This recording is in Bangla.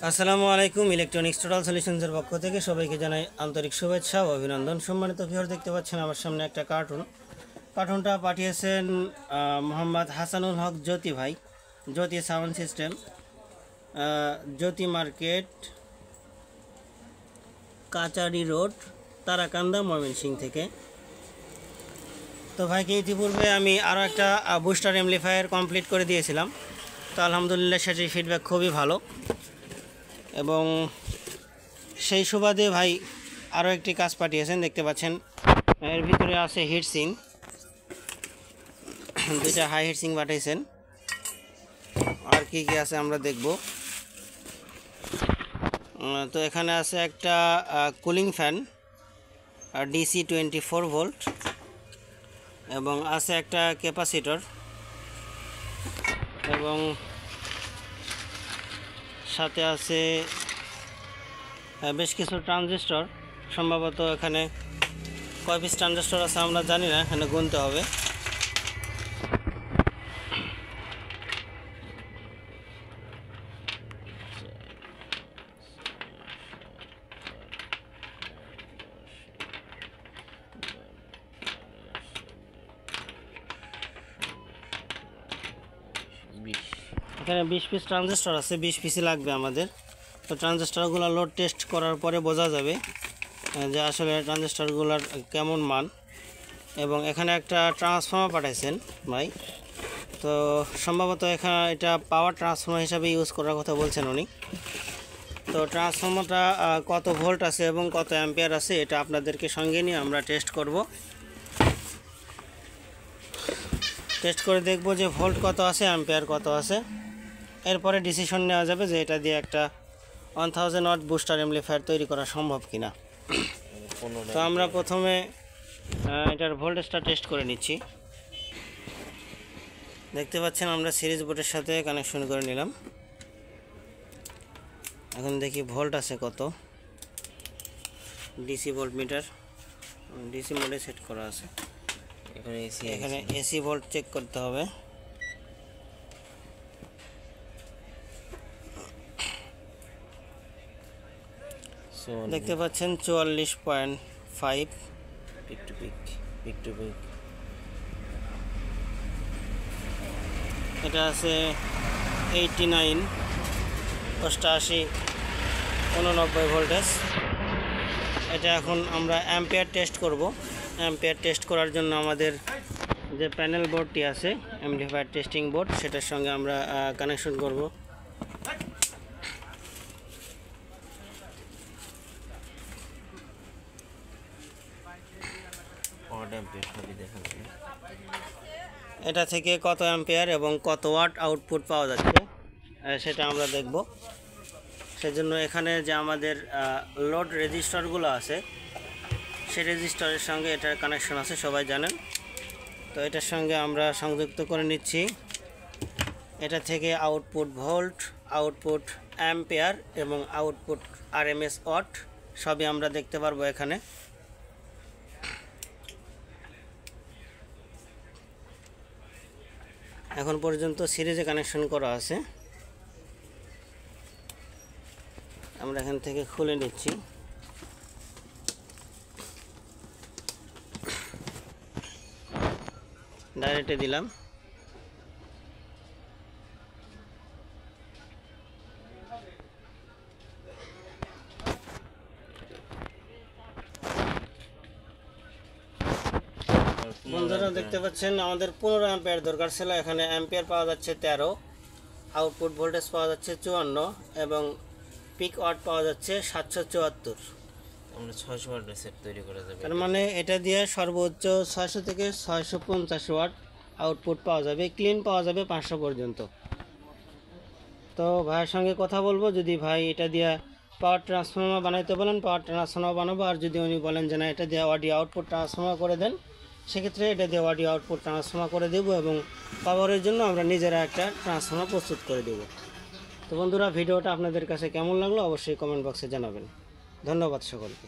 আসসালামু আলাইকুম। ইলেকট্রনিক্স টোটাল সলিউশনসের পক্ষ থেকে সবাইকে জানাই আন্তরিক শুভেচ্ছা ও অভিনন্দন। সম্মানিত ভিউয়ার, দেখতে পাচ্ছেন আমার সামনে একটা কার্টুনটা পাঠিয়েছেন মোহাম্মদ হাসানুল হক জ্যোতি ভাই, জ্যোতি সাউন্ড সিস্টেম, জ্যোতি মার্কেট, কাচারি রোড, তারাকান্দা, ময়মনসিংহ থেকে। তো ভাইকে ইতিপূর্বে আমি আরও একটা বুস্টার অ্যাম্পলিফায়ার কমপ্লিট করে দিয়েছিলাম। তো আলহামদুলিল্লাহ সেটির ফিডব্যাক খুবই ভালো, এবং সেই সুবাদে ভাই আরও একটি কাজ পাঠিয়েছেন। দেখতে পাচ্ছেন এর ভিতরে আছে হিটসিং, দুইটা হাই হিটসিং পাঠিয়েছেন। আর কি কি আছে আমরা দেখব। তো এখানে আছে একটা কুলিং ফ্যান DC 24 ভোল্ট, এবং আছে একটা ক্যাপাসিটর, এবং সাথে আছে বেশ কিছু ট্রানজিস্টর। সম্ভবত এখানে কয় পিস ট্রানজিস্টর আছে আমরা জানি না, এখানে গুনতে হবে। এখানে 20 পিস ট্রানজিস্টর আছে, 20 পিসই লাগবে আমাদের। তো ট্রানজিস্টরগুলো লোড টেস্ট করার পরে বোঝা যাবে যে আসলে ট্রানজিস্টরগুলোর কেমন মান। এবং এখানে একটা ট্রান্সফর্মার পাঠাইছেন ভাই। তো সম্ভবত এটা পাওয়ার ট্রান্সফর্মার হিসাবে ইউজ করার কথা বলছেন উনি। তো ট্রান্সফর্মারটা কত ভোল্ট আছে এবং কত অ্যাম্পিয়ার আছে এটা আপনাদেরকে সঙ্গে নিয়ে আমরা টেস্ট করব। টেস্ট করে দেখব যে ভোল্ট কত আছে, অ্যাম্পিয়ার কত আছে। এরপরে ডিসিশন নেওয়া যাবে যে এটা দিয়ে একটা 1000 ওয়াট বুস্টার অ্যাম্পলিফায়ার তৈরি করা সম্ভব কিনা। তো আমরা প্রথমে এটার ভোল্টেজটা টেস্ট করে নিচ্ছি। দেখতে পাচ্ছেন আমরা সিরিজ বোর্ডের সাথে কানেকশন করে নিলাম। এখন দেখি ভোল্ট আছে কত। ডিসি ভোল্ট মিটার ডিসি মোডে সেট করা আছে। এখানে এসি ভোল্ট চেক করতে হবে। দেখতে পাচ্ছেন 44.5 পিক টু পিক। এটা আছে 89, 88, 89 ভোল্টেজ। এটা এখন আমরা অ্যাম্পিয়ার টেস্ট করব। অ্যাম্পিয়ার টেস্ট করার জন্য আমাদের যে প্যানেল বোর্ডটি আছে, অ্যাম্পলিফায়ার টেস্টিং বোর্ড, সেটার সঙ্গে আমরা কানেকশন করব। এটা থেকে কত অ্যাম্পিয়ার এবং কত ওয়াট আউটপুট পাওয়া যাচ্ছে সেটা আমরা দেখব। সেজন্য এখানে যে আমাদের লোড রেজিস্টারগুলো আছে, সেই রেজিস্টারের সঙ্গে এটার কানেকশন আছে, সবাই জানেন। তো এটার সঙ্গে আমরা সংযুক্ত করে নিচ্ছি। এটা থেকে আউটপুট ভোল্ট, আউটপুট অ্যাম্পিয়ার এবং আউটপুট RMS ওয়াট সবই আমরা দেখতে পারবো এখানে। এখন পর্যন্ত সিরিজে কানেকশন করা আছে। আমরা এখান থেকে খুলে নিচ্ছি। ডাইরেক্টে দিলাম। বন্ধুরা দেখতে পাচ্ছেন আমাদের 15 অ্যাম্পিয়ার দরকার ছিল, এখানে অ্যাম্পিয়ার পাওয়া যাচ্ছে 13, আউটপুট ভোল্টেজ পাওয়া যাচ্ছে 54 এবং পিক ওয়াট পাওয়া যাচ্ছে 774। আমরা 600 ওয়াটের সেট তৈরি করা যাবে। তার মানে এটা দিয়ে সর্বোচ্চ 600 থেকে 650 ওয়াট আউটপুট পাওয়া যাবে, ক্লিন পাওয়া যাবে 500 পর্যন্ত। তো ভাইয়ের সঙ্গে কথা বলবো, যদি ভাই এটা দিয়ে পাওয়ার ট্রান্সফর্মার বানাইতে বলেন পাওয়ার ট্রান্সফর্মার বানাবো, আর যদি উনি বলেন যে না এটা দিয়ে অডিও আউটপুট ট্রান্সফর্মার করে দেন, সেক্ষেত্রে এটা দিয়ে অডিও আউটপুট ট্রান্সফর্মার করে দেব, এবং পাওয়ারের জন্য আমরা নিজেরা একটা ট্রান্সফর্মার প্রস্তুত করে দেব। তো বন্ধুরা, ভিডিওটা আপনাদের কাছে কেমন লাগলো অবশ্যই কমেন্ট বক্সে জানাবেন। ধন্যবাদ সকলকে।